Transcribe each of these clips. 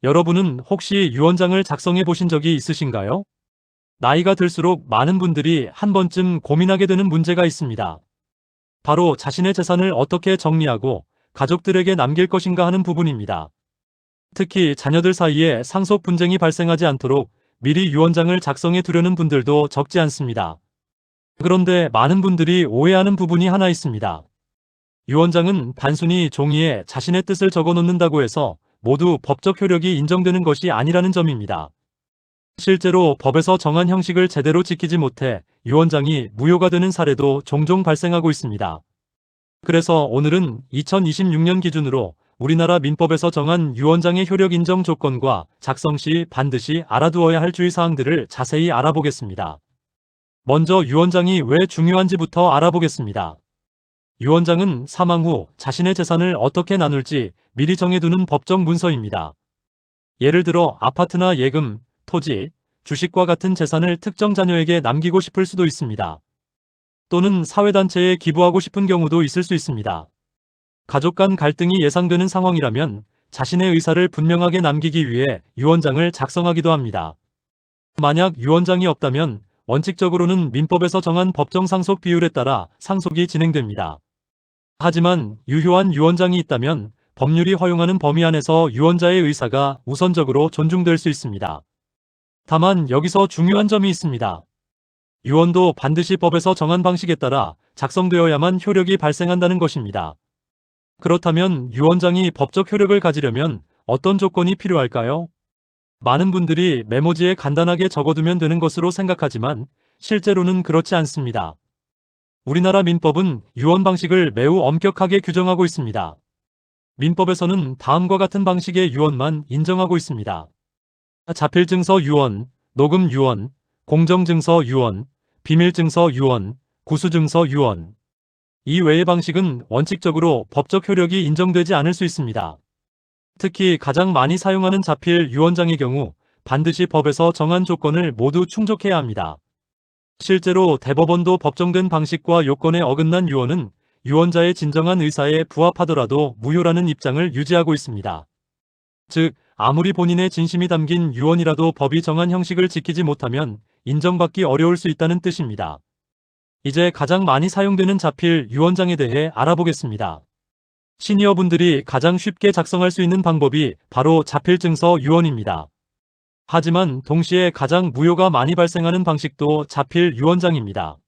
여러분은 혹시 유언장을 작성해 보신 적이 있으신가요? 나이가 들수록 많은 분들이 한 번쯤 고민하게 되는 문제가 있습니다. 바로 자신의 재산을 어떻게 정리하고 가족들에게 남길 것인가 하는 부분입니다. 특히 자녀들 사이에 상속 분쟁이 발생하지 않도록 미리 유언장을 작성해 두려는 분들도 적지 않습니다. 그런데 많은 분들이 오해하는 부분이 하나 있습니다. 유언장은 단순히 종이에 자신의 뜻을 적어 놓는다고 해서 모두 법적 효력이 인정되는 것이 아니라는 점입니다. 실제로 법에서 정한 형식을 제대로 지키지 못해 유언장이 무효가 되는 사례도 종종 발생하고 있습니다. 그래서 오늘은 2026년 기준으로 우리나라 민법에서 정한 유언장의 효력 인정 조건과 작성 시 반드시 알아두어야 할 주의사항들을 자세히 알아보겠습니다. 먼저 유언장이 왜 중요한지부터 알아보겠습니다. 유언장은 사망 후 자신의 재산을 어떻게 나눌지 미리 정해두는 법적 문서입니다. 예를 들어 아파트나 예금, 토지, 주식과 같은 재산을 특정 자녀에게 남기고 싶을 수도 있습니다. 또는 사회단체에 기부하고 싶은 경우도 있을 수 있습니다. 가족 간 갈등이 예상되는 상황이라면 자신의 의사를 분명하게 남기기 위해 유언장을 작성하기도 합니다. 만약 유언장이 없다면 원칙적으로는 민법에서 정한 법정 상속 비율에 따라 상속이 진행됩니다. 하지만 유효한 유언장이 있다면 법률이 허용하는 범위 안에서 유언자의 의사가 우선적으로 존중될 수 있습니다. 다만 여기서 중요한 점이 있습니다. 유언도 반드시 법에서 정한 방식에 따라 작성되어야만 효력이 발생한다는 것입니다. 그렇다면 유언장이 법적 효력을 가지려면 어떤 조건이 필요할까요? 많은 분들이 메모지에 간단하게 적어두면 되는 것으로 생각하지만 실제로는 그렇지 않습니다. 우리나라 민법은 유언 방식을 매우 엄격하게 규정하고 있습니다. 민법에서는 다음과 같은 방식의 유언만 인정하고 있습니다. 자필증서 유언, 녹음 유언, 공정증서 유언, 비밀증서 유언, 구수증서 유언. 이 외의 방식은 원칙적으로 법적 효력이 인정되지 않을 수 있습니다. 특히 가장 많이 사용하는 자필 유언장의 경우 반드시 법에서 정한 조건을 모두 충족해야 합니다. 실제로 대법원도 법정된 방식과 요건에 어긋난 유언은 유언자의 진정한 의사에 부합하더라도 무효라는 입장을 유지하고 있습니다. 즉, 아무리 본인의 진심이 담긴 유언이라도 법이 정한 형식을 지키지 못하면 인정받기 어려울 수 있다는 뜻입니다. 이제 가장 많이 사용되는 자필 유언장에 대해 알아보겠습니다. 시니어분들이 가장 쉽게 작성할 수 있는 방법이 바로 자필증서 유언입니다. 하지만 동시에 가장 무효가 많이 발생하는 방식도 자필 유언장입니다.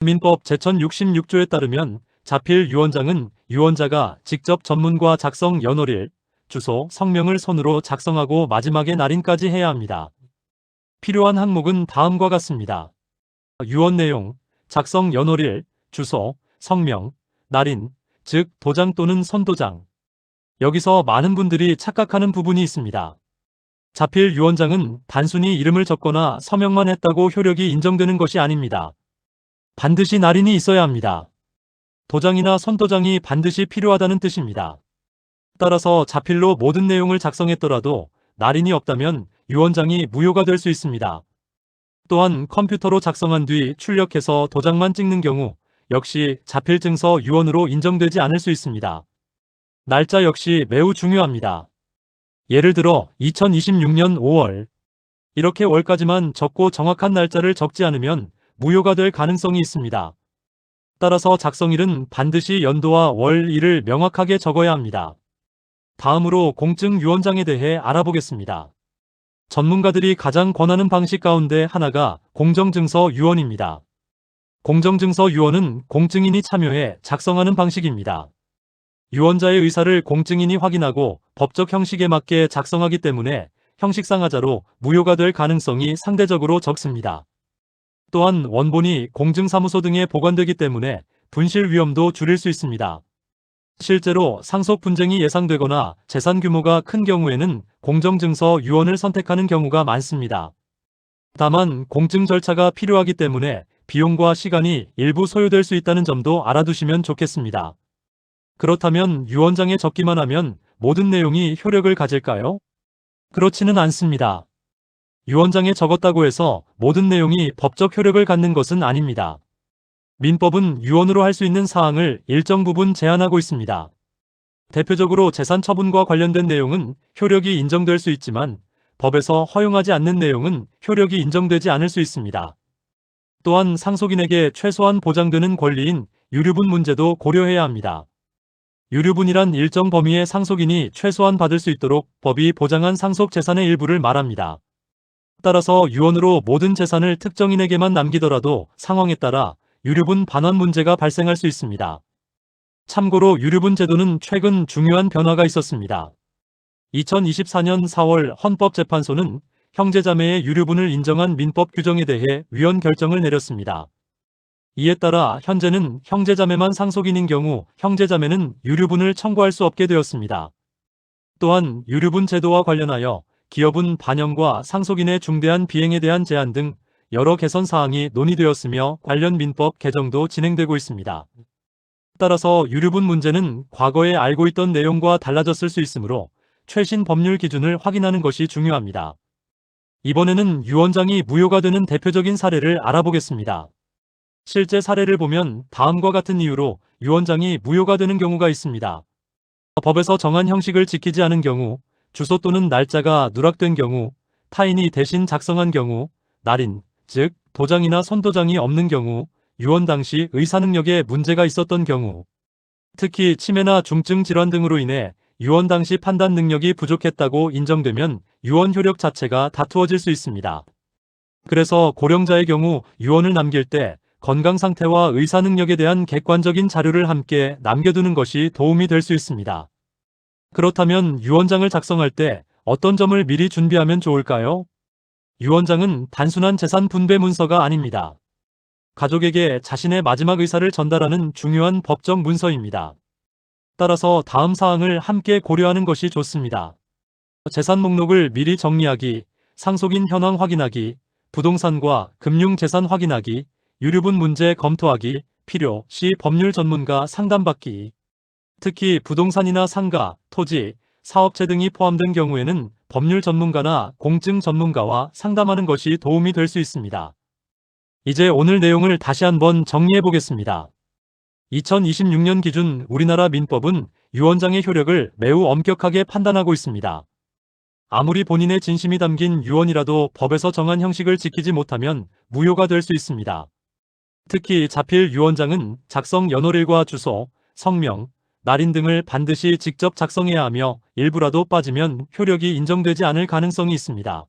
민법 제1066조에 따르면 자필 유언장은 유언자가 직접 전문과 작성 연월일, 주소, 성명을 손으로 작성하고 마지막에 날인까지 해야 합니다. 필요한 항목은 다음과 같습니다. 유언 내용, 작성 연월일, 주소, 성명, 날인, 즉 도장 또는 선도장. 여기서 많은 분들이 착각하는 부분이 있습니다. 자필 유언장은 단순히 이름을 적거나 서명만 했다고 효력이 인정되는 것이 아닙니다. 반드시 날인이 있어야 합니다. 도장이나 선도장이 반드시 필요하다는 뜻입니다. 따라서 자필로 모든 내용을 작성했더라도 날인이 없다면 유언장이 무효가 될 수 있습니다. 또한 컴퓨터로 작성한 뒤 출력해서 도장만 찍는 경우 역시 자필증서 유언으로 인정되지 않을 수 있습니다. 날짜 역시 매우 중요합니다. 예를 들어 2026년 5월 이렇게 월까지만 적고 정확한 날짜를 적지 않으면 무효가 될 가능성이 있습니다. 따라서 작성일은 반드시 연도와 월일을 명확하게 적어야 합니다. 다음으로 공증 유언장에 대해 알아보겠습니다. 전문가들이 가장 권하는 방식 가운데 하나가 공정증서 유언입니다. 공정증서 유언은 공증인이 참여해 작성하는 방식입니다. 유언자의 의사를 공증인이 확인하고 법적 형식에 맞게 작성하기 때문에 형식상 하자로 무효가 될 가능성이 상대적으로 적습니다. 또한 원본이 공증사무소 등에 보관되기 때문에 분실 위험도 줄일 수 있습니다. 실제로 상속 분쟁이 예상되거나 재산 규모가 큰 경우에는 공정증서 유언을 선택하는 경우가 많습니다. 다만 공증 절차가 필요하기 때문에 비용과 시간이 일부 소요될 수 있다는 점도 알아두시면 좋겠습니다. 그렇다면 유언장에 적기만 하면 모든 내용이 효력을 가질까요? 그렇지는 않습니다. 유언장에 적었다고 해서 모든 내용이 법적 효력을 갖는 것은 아닙니다. 민법은 유언으로 할 수 있는 사항을 일정 부분 제한하고 있습니다. 대표적으로 재산 처분과 관련된 내용은 효력이 인정될 수 있지만 법에서 허용하지 않는 내용은 효력이 인정되지 않을 수 있습니다. 또한 상속인에게 최소한 보장되는 권리인 유류분 문제도 고려해야 합니다. 유류분이란 일정 범위의 상속인이 최소한 받을 수 있도록 법이 보장한 상속 재산의 일부를 말합니다. 따라서 유언으로 모든 재산을 특정인에게만 남기더라도 상황에 따라 유류분 반환 문제가 발생할 수 있습니다. 참고로 유류분 제도는 최근 중요한 변화가 있었습니다. 2024년 4월 헌법재판소는 형제자매의 유류분을 인정한 민법 규정에 대해 위헌 결정을 내렸습니다. 이에 따라 현재는 형제자매만 상속인인 경우 형제자매는 유류분을 청구할 수 없게 되었습니다. 또한 유류분 제도와 관련하여 기여분 반영과 상속인의 중대한 비행에 대한 제한 등 여러 개선 사항이 논의되었으며 관련 민법 개정도 진행되고 있습니다. 따라서 유류분 문제는 과거에 알고 있던 내용과 달라졌을 수 있으므로 최신 법률 기준을 확인하는 것이 중요합니다. 이번에는 유언장이 무효가 되는 대표적인 사례를 알아보겠습니다. 실제 사례를 보면 다음과 같은 이유로 유언장이 무효가 되는 경우가 있습니다. 법에서 정한 형식을 지키지 않은 경우, 주소 또는 날짜가 누락된 경우, 타인이 대신 작성한 경우, 날인, 즉 도장이나 선도장이 없는 경우, 유언 당시 의사 능력에 문제가 있었던 경우, 특히 치매나 중증 질환 등으로 인해 유언 당시 판단 능력이 부족했다고 인정되면 유언 효력 자체가 다투어질 수 있습니다. 그래서 고령자의 경우 유언을 남길 때 건강 상태와 의사 능력에 대한 객관적인 자료를 함께 남겨두는 것이 도움이 될 수 있습니다. 그렇다면 유언장을 작성할 때 어떤 점을 미리 준비하면 좋을까요? 유언장은 단순한 재산 분배 문서가 아닙니다. 가족에게 자신의 마지막 의사를 전달하는 중요한 법적 문서입니다. 따라서 다음 사항을 함께 고려하는 것이 좋습니다. 재산 목록을 미리 정리하기, 상속인 현황 확인하기, 부동산과 금융재산 확인하기, 유류분 문제 검토하기, 필요 시 법률 전문가 상담받기. 특히 부동산이나 상가, 토지, 사업체 등이 포함된 경우에는 법률 전문가나 공증 전문가와 상담하는 것이 도움이 될 수 있습니다. 이제 오늘 내용을 다시 한번 정리해 보겠습니다. 2026년 기준 우리나라 민법은 유언장의 효력을 매우 엄격하게 판단하고 있습니다. 아무리 본인의 진심이 담긴 유언이라도 법에서 정한 형식을 지키지 못하면 무효가 될 수 있습니다. 특히 자필 유언장은 작성 연월일과 주소, 성명, 날인 등을 반드시 직접 작성해야 하며 일부라도 빠지면 효력이 인정되지 않을 가능성이 있습니다.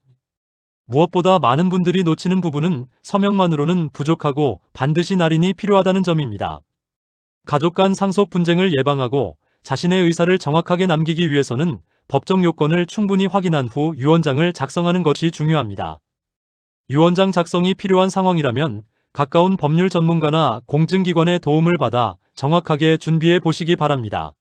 무엇보다 많은 분들이 놓치는 부분은 서명만으로는 부족하고 반드시 날인이 필요하다는 점입니다. 가족 간 상속 분쟁을 예방하고 자신의 의사를 정확하게 남기기 위해서는 법적 요건을 충분히 확인한 후 유언장을 작성하는 것이 중요합니다. 유언장 작성이 필요한 상황이라면 가까운 법률 전문가나 공증기관의 도움을 받아 정확하게 준비해 보시기 바랍니다.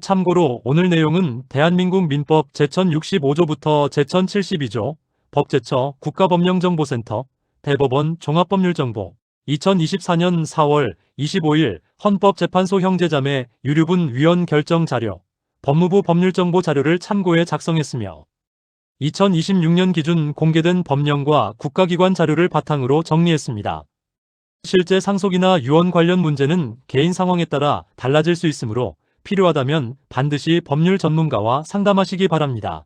참고로 오늘 내용은 대한민국 민법 제1065조부터 제1072조, 법제처 국가법령정보센터, 대법원 종합법률정보, 2024년 4월 25일 헌법재판소 형제자매 유류분 위헌 결정 자료, 법무부 법률정보 자료를 참고해 작성했으며 2026년 기준 공개된 법령과 국가기관 자료를 바탕으로 정리했습니다. 실제 상속이나 유언 관련 문제는 개인 상황에 따라 달라질 수 있으므로 필요하다면 반드시 법률 전문가와 상담하시기 바랍니다.